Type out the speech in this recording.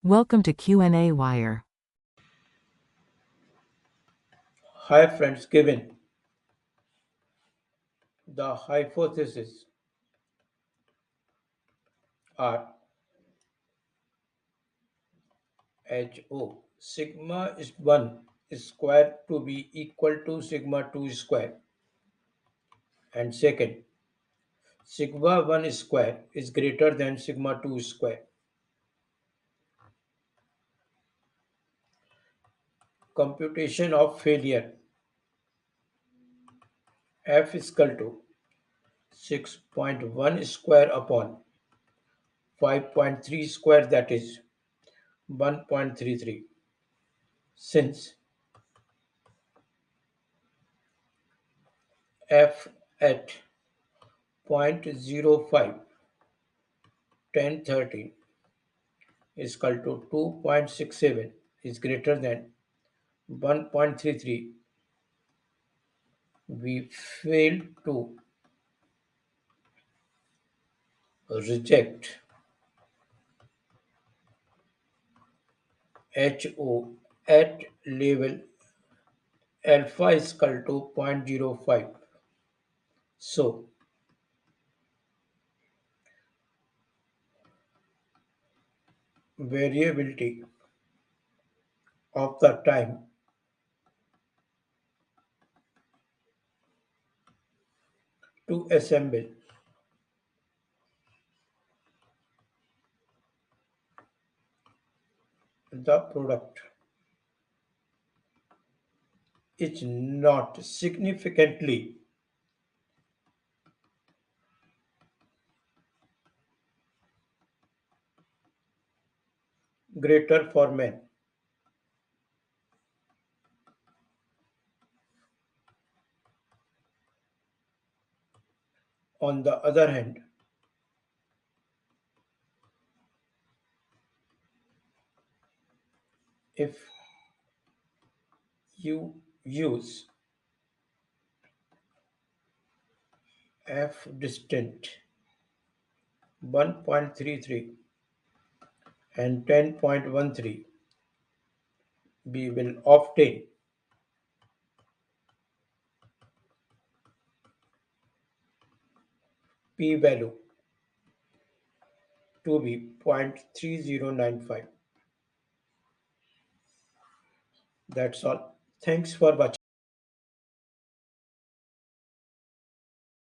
Welcome to qnawire. Hi friends, given the hypotheses are HO sigma is 1 square to be equal to sigma 2 square, and second sigma 1 square is greater than sigma 2 square. Computation of failure F is equal to 6.1 square upon 5.3 square, that is 1.33. Since F at 0.05 1030 is equal to 2.67 is greater than 1.33, we fail to reject HO at level alpha is equal to zero point zero 0.05. So variability of the time to assemble the product is not significantly greater for men. On the other hand, if you use F distant 1.33 and 10.13, we will obtain p-value to be 0.3095. That's all. Thanks for watching.